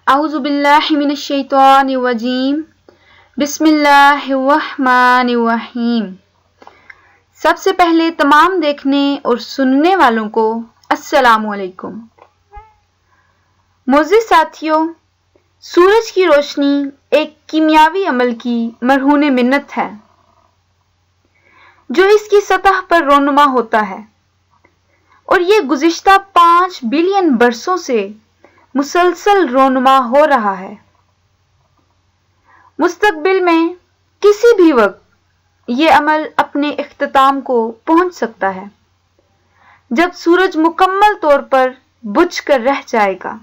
अऊज़ु बिल्लाहि मिनश शैतानिर रजीम। बिस्मिल्लाहिर्रहमानिर्रहीम। सबसे पहले तमाम देखने और सुनने वालों को अस्सलामु अलैकुम। मोअज़्ज़िज़ साथियों, सूरज की रोशनी एक कीमियावी अमल की मरहून मिन्नत है जो इसकी सतह पर रोनुमा होता है और ये गुज़िश्ता 5 बिलियन बरसों से मुसलसल रोनुमा हो रहा है। मुस्तकबिल में किसी भी वक्त ये अमल अपने इख्तिताम को पहुंच सकता है जब सूरज मुकम्मल तौर पर बुझ कर रह जाएगा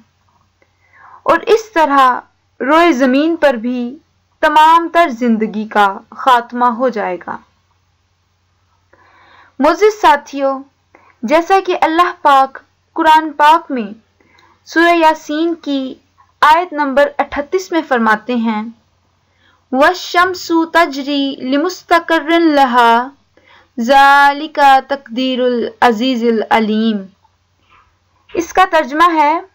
और इस तरह रोए ज़मीन पर भी तमाम तर जिंदगी का खात्मा हो जाएगा। मोअज़्ज़िज़ साथियों, जैसा कि अल्लाह पाक कुरान पाक में सूरह यासीन की आयत नंबर 38 में फरमाते हैं, वश्शम्सु तजरी लिमुस्तक़र्रिन लहा ज़ालिका तक़दीरुल अज़ीज़िल अलीम। इसका तर्जमा है,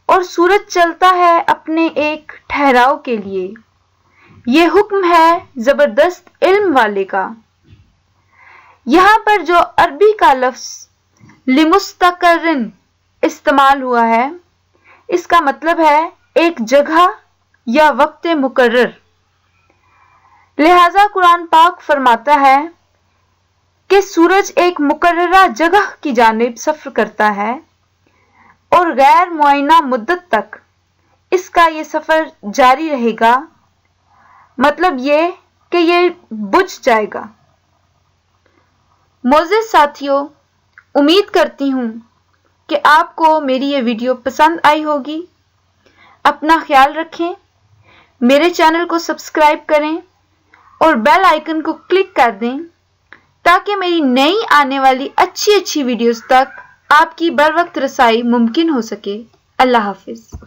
और सूरज चलता है अपने एक ठहराव के लिए, ये हुक्म है जबरदस्त इल्म वाले का। यहाँ पर जो अरबी का लफ्ज़ लिमुस्तक़र्रिन इस्तेमाल हुआ है, इसका मतलब है एक जगह या वक्त मुकर्रर। लिहाजा कुरान पाक फरमाता है कि सूरज एक मुकर्ररा जगह की जानिब सफ़र करता है और गैर मुअय्यना मुद्दत तक इसका ये सफ़र जारी रहेगा। मतलब ये कि ये बुझ जाएगा। मोअज़्ज़िज़ साथियों, उम्मीद करती हूँ कि आपको मेरी ये वीडियो पसंद आई होगी। अपना ख्याल रखें, मेरे चैनल को सब्सक्राइब करें और बेल आइकन को क्लिक कर दें ताकि मेरी नई आने वाली अच्छी वीडियोस तक आपकी बर वक्त रसाई मुमकिन हो सके। अल्लाह हाफिज़।